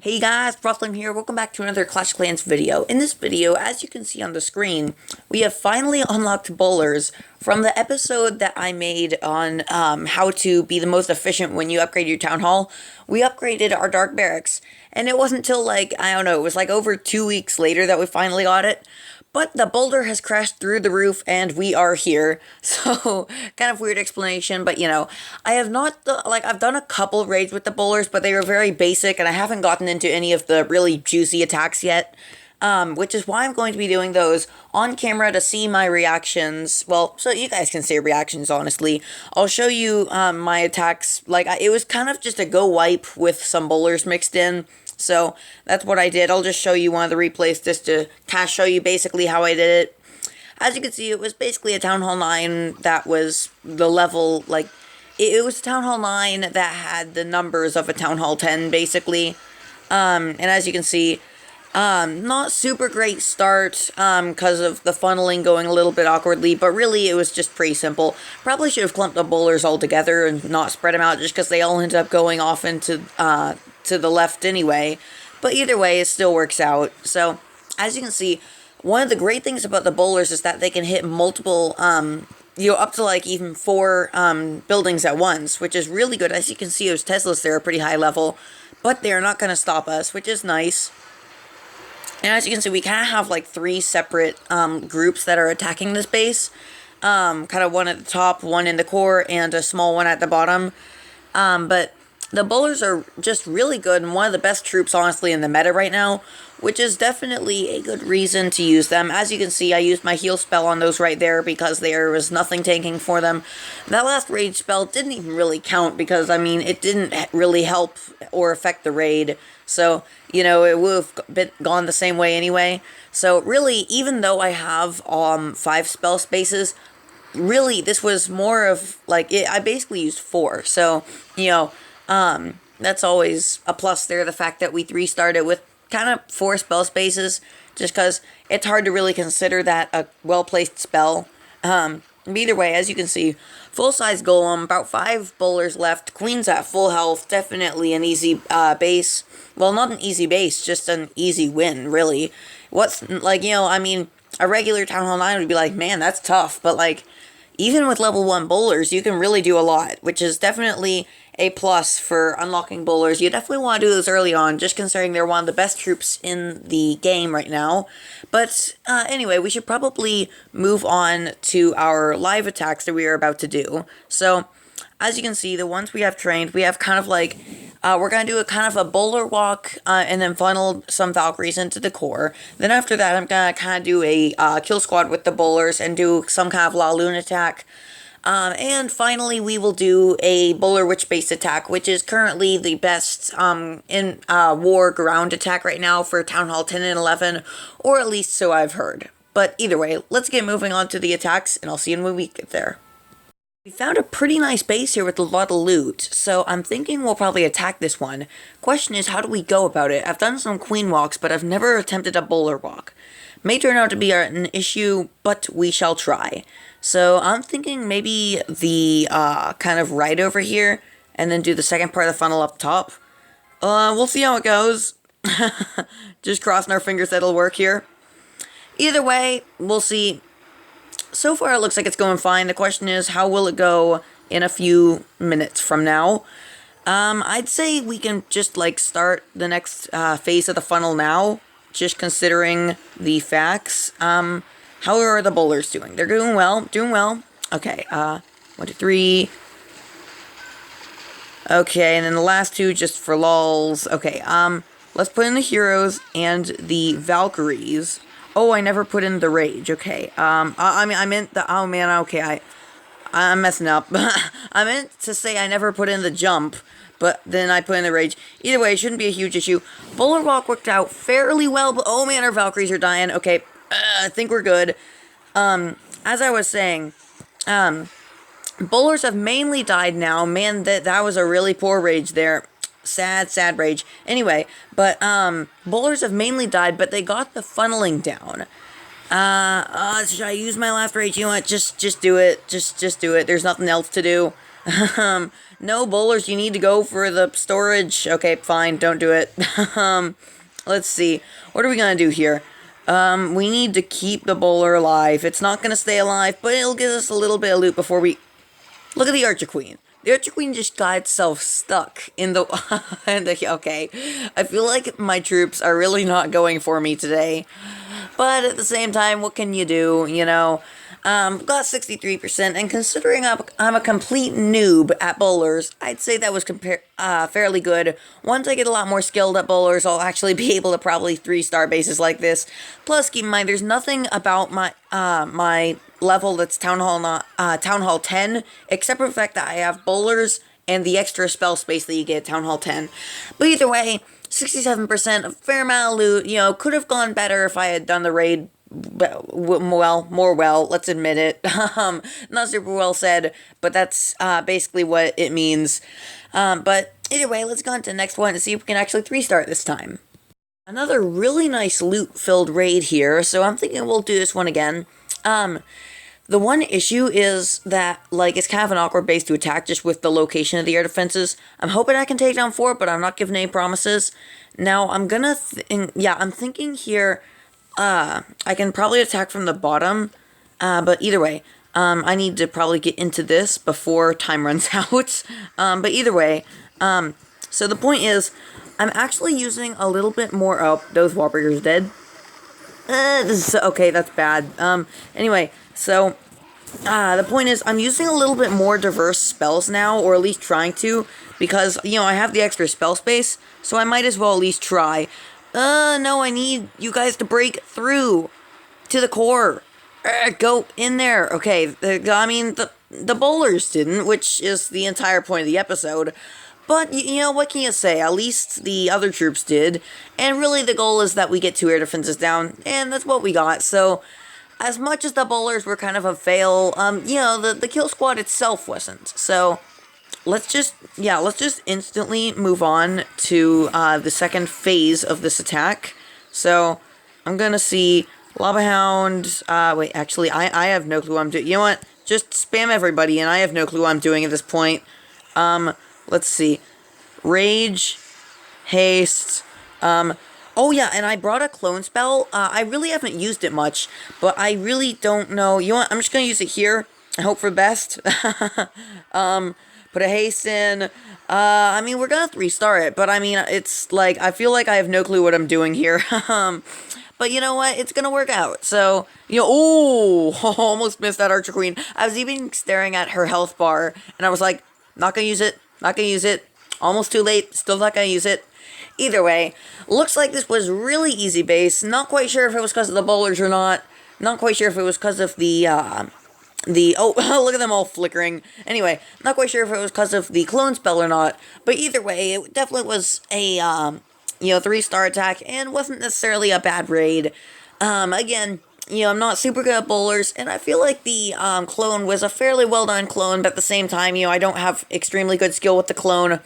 Hey guys, Brooklyn here. Welcome back to another Clash of Clans video. In this video, as you can see on the screen, we have finally unlocked bowlers from the episode that I made on how to be the most efficient when you upgrade your town hall. We upgraded our dark barracks, and it wasn't till like, I don't know, it was like over 2 weeks later that we finally got it. But the boulder has crashed through the roof and we are here. So, kind of weird explanation, but I have not, I've done a couple raids with the bowlers, but they were very basic and I haven't gotten into any of the really juicy attacks yet. Which is why I'm going to be doing those on camera to see my reactions. Well, so you guys can see reactions, honestly. I'll show you my attacks. It was kind of just a go wipe with some bowlers mixed in. So that's what I did. I'll just show you one of the replays just to kind of show you basically how I did it. As you can see, it was basically a Town Hall 9 that was the level, it was Town Hall 9 that had the numbers of a Town Hall 10, basically. And as you can see, not super great start, because of the funneling going a little bit awkwardly, but really it was just pretty simple. Probably should have clumped the bowlers all together and not spread them out just because they all ended up going off into, to the left anyway, but either way, it still works out. So, as you can see, one of the great things about the bowlers is that they can hit multiple, up to even 4 buildings at once, which is really good. As you can see, those Teslas there are pretty high level, but they're not going to stop us, which is nice. And as you can see, we kind of have 3 separate groups that are attacking this base. Kind of one at the top, one in the core, and a small one at the bottom. But the bowlers are just really good and one of the best troops, honestly, in the meta right now, which is definitely a good reason to use them. As you can see, I used my heal spell on those right there because there was nothing tanking for them. That last raid spell didn't even really count because, it didn't really help or affect the raid. So, it would have gone the same way anyway. So, really, even though I have 5 spell spaces, really, this was more of, I basically used 4. So, that's always a plus there, the fact that we restarted with kind of 4 spell spaces, just because it's hard to really consider that a well-placed spell. Either way, as you can see, full-size golem, about 5 bowlers left, queen's at full health, definitely an easy base. Well, not an easy base, just an easy win, really. A regular Town Hall 9 would be like, man, that's tough, but even with level 1 bowlers, you can really do a lot, which is definitely a plus for unlocking bowlers. You definitely want to do those early on, just considering they're one of the best troops in the game right now. But anyway, we should probably move on to our live attacks that we are about to do. So, as you can see, the ones we have trained, we have kind of we're going to do a kind of a bowler walk, and then funnel some Valkyries into the core. Then after that, I'm going to kind of do a kill squad with the bowlers and do some kind of La Lune attack. And finally, we will do a bowler witch base attack, which is currently the best in war ground attack right now for Town Hall 10 and 11, or at least so I've heard. But either way, let's get moving on to the attacks, and I'll see you when we get there. We found a pretty nice base here with a lot of loot, so I'm thinking we'll probably attack this one. Question is, how do we go about it? I've done some queen walks, but I've never attempted a bowler walk. May turn out to be an issue, but we shall try. So I'm thinking maybe the kind of right over here, and then do the second part of the funnel up top. We'll see how it goes. Just crossing our fingers that it'll work here. Either way, we'll see. So far, it looks like it's going fine. The question is, how will it go in a few minutes from now? I'd say we can just, start the next phase of the funnel now, just considering the facts. How are the bowlers doing? They're doing well, Okay, 1, 2, 3. Okay, and then the last 2 just for lols. Okay, let's put in the heroes and the Valkyries. Oh, I never put in the rage. Okay. I meant the. Oh man. Okay. I'm messing up. I meant to say I never put in the jump, but then I put in the rage. Either way, it shouldn't be a huge issue. Bowler walk worked out fairly well, but oh man, our Valkyries are dying. Okay. I think we're good. As I was saying, bowlers have mainly died now. Man, that was a really poor rage there. Sad rage. Anyway, but, bowlers have mainly died, but they got the funneling down. Should I use my last rage? You know what? Just do it. Just do it. There's nothing else to do. No bowlers, you need to go for the storage. Okay, fine, don't do it. Let's see. What are we gonna do here? We need to keep the bowler alive. It's not gonna stay alive, but it'll give us a little bit of loot before we... Look at the Archer Queen. The Archer Queen just got itself stuck in the... okay. I feel like my troops are really not going for me today. But at the same time, what can you do, you know? Got 63%, and considering I'm a complete noob at bowlers, I'd say that was fairly good. Once I get a lot more skilled at bowlers, I'll actually be able to probably 3-star bases like this. Plus, keep in mind, there's nothing about my level that's Town Hall 10, except for the fact that I have bowlers and the extra spell space that you get at Town Hall 10. But either way, 67%, a fair amount of loot, you know, could have gone better if I had done the raid more well, let's admit it. Not super well said, but that's basically what it means. But either way, let's go on to the next one and see if we can actually 3-star this time. Another really nice loot-filled raid here, so I'm thinking we'll do this one again. The one issue is that, like, it's kind of an awkward base to attack just with the location of the air defenses. I'm hoping I can take down 4, but I'm not giving any promises. Now, I'm thinking here, I can probably attack from the bottom, but either way, I need to probably get into this before time runs out. But either way, so the point is, I'm actually using a little bit more... Oh, those Wallbreakers dead. Okay, that's bad. Anyway, so, the point is, I'm using a little bit more diverse spells now, or at least trying to, because, you know, I have the extra spell space, so I might as well at least try. No, I need you guys to break through to the core. Go in there. Okay, the bowlers didn't, which is the entire point of the episode. But, you know, what can you say? At least the other troops did. And really the goal is that we get 2 air defenses down, and that's what we got. So, as much as the bowlers were kind of a fail, you know, the kill squad itself wasn't. So... Let's just instantly move on to the second phase of this attack. So, I'm gonna see Lava Hound. Wait, actually, I have no clue what I'm doing. You know what? Just spam everybody, and I have no clue what I'm doing at this point. Let's see. Rage, Haste, oh yeah, and I brought a clone spell. I really haven't used it much, but I really don't know. You know what? I'm just gonna use it here. I hope for the best. Put a haste in. I mean, we're gonna 3-star it, but I mean, it's like, I feel like I have no clue what I'm doing here. But you know what? It's gonna work out. So, you know, almost missed that Archer Queen. I was even staring at her health bar, and I was like, not gonna use it, not gonna use it. Almost too late, still not gonna use it. Either way, looks like this was really easy base. Not quite sure if it was because of the bowlers or not. Not quite sure if it was because of oh, look at them all flickering. Anyway, not quite sure if it was because of the clone spell or not, but either way, it definitely was a, 3-star attack, and wasn't necessarily a bad raid. Again, you know, I'm not super good at bowlers, and I feel like the, clone was a fairly well-done clone, but at the same time, you know, I don't have extremely good skill with the clone.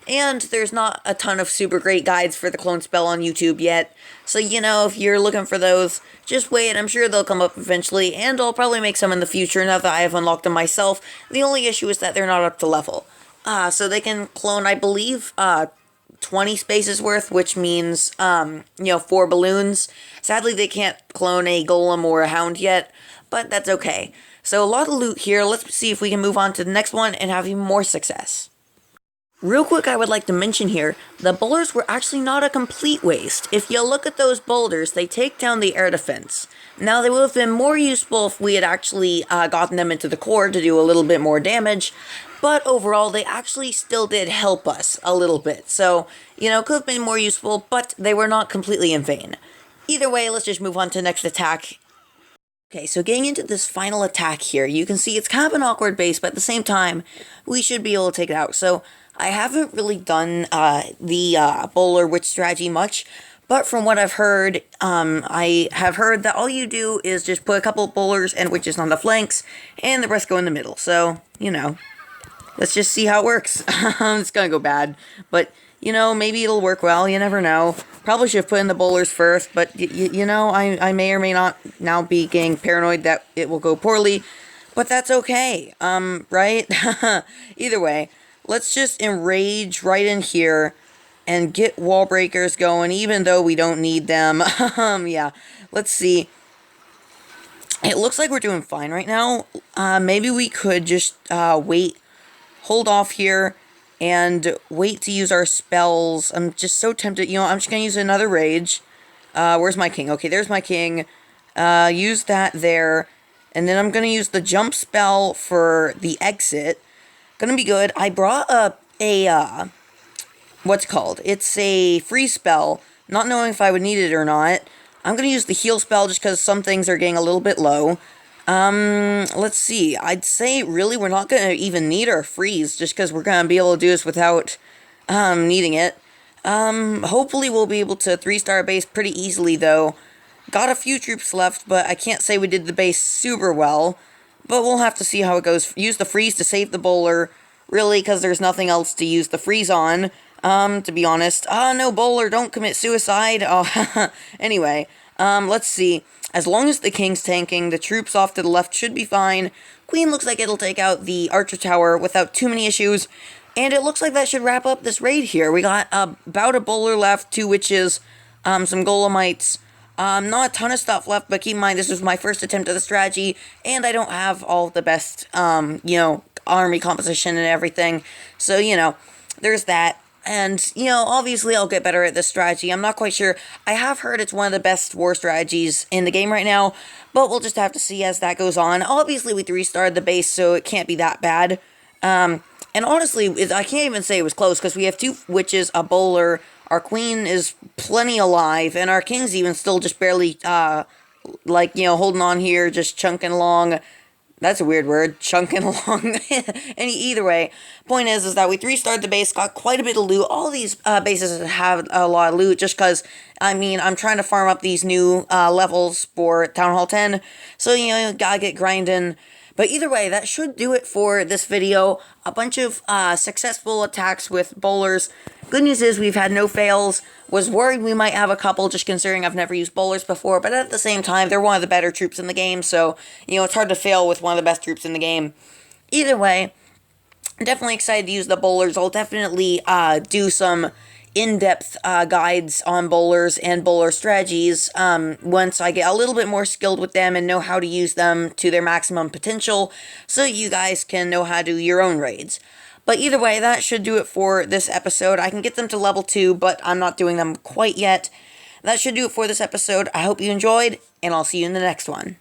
And there's not a ton of super great guides for the clone spell on YouTube yet. So, you know, if you're looking for those, just wait. I'm sure they'll come up eventually. And I'll probably make some in the future now that I have unlocked them myself. The only issue is that they're not up to level. So they can clone, I believe, 20 spaces worth, which means, 4 balloons. Sadly, they can't clone a golem or a hound yet, but that's okay. So a lot of loot here. Let's see if we can move on to the next one and have even more success. Real quick, I would like to mention here, the boulders were actually not a complete waste. If you look at those boulders, they take down the air defense. Now, they would have been more useful if we had actually gotten them into the core to do a little bit more damage, but overall, they actually still did help us a little bit. So, you know, could have been more useful, but they were not completely in vain. Either way, let's just move on to the next attack. Okay, so getting into this final attack here, you can see it's kind of an awkward base, but at the same time, we should be able to take it out. So, I haven't really done the bowler witch strategy much, but from what I've heard, I have heard that all you do is just put a couple of bowlers and witches on the flanks, and the rest go in the middle. So, you know, let's just see how it works. It's gonna go bad, but, you know, maybe it'll work well, you never know. Probably should have put in the bowlers first, but, you know, I may or may not now be getting paranoid that it will go poorly. But that's okay, right? Either way, let's just enrage right in here and get wall breakers going, even though we don't need them. Yeah, let's see. It looks like we're doing fine right now. Maybe we could just wait, hold off here, and wait to use our spells. I'm just so tempted. You know, I'm just going to use another rage. Where's my king? Okay, there's my king. Use that there. And then I'm going to use the jump spell for the exit. Gonna be good. I brought up what's it called? It's a free spell, not knowing if I would need it or not. I'm gonna use the heal spell just because some things are getting a little bit low. Let's see. I'd say really we're not gonna even need our freeze just because we're gonna be able to do this without needing it. Hopefully we'll be able to 3-star base pretty easily though. Got a few troops left, but I can't say we did the base super well. But we'll have to see how it goes. Use the freeze to save the bowler, really, because there's nothing else to use the freeze on, to be honest. No, bowler, don't commit suicide. Oh, anyway, let's see. As long as the king's tanking, the troops off to the left should be fine. Queen looks like it'll take out the archer tower without too many issues. And it looks like that should wrap up this raid here. We got about a bowler left, 2 witches, some golemites. Not a ton of stuff left, but keep in mind this was my first attempt at the strategy, and I don't have all the best, army composition and everything. So, there's that. And, obviously I'll get better at this strategy. I'm not quite sure. I have heard it's one of the best war strategies in the game right now, but we'll just have to see as that goes on. Obviously we 3-starred the base, so it can't be that bad. And honestly, I can't even say it was close, because we have 2 witches, a bowler, our queen is plenty alive, and our king's even still just barely, holding on here, just chunking along. That's a weird word, chunking along. Either way, point is that we 3-starred the base, got quite a bit of loot. All these bases have a lot of loot, just because, I'm trying to farm up these new levels for Town Hall 10, so, gotta get grinding. But either way, that should do it for this video. A bunch of successful attacks with bowlers. Good news is we've had no fails. Was worried we might have a couple, just considering I've never used bowlers before. But at the same time, they're one of the better troops in the game. So, it's hard to fail with one of the best troops in the game. Either way, I'm definitely excited to use the bowlers. I'll definitely do some in-depth guides on bowlers and bowler strategies once I get a little bit more skilled with them and know how to use them to their maximum potential, so you guys can know how to do your own raids. But either way, that should do it for this episode. I can get them to level 2, but I'm not doing them quite yet. That should do it for this episode. I hope you enjoyed, and I'll see you in the next one.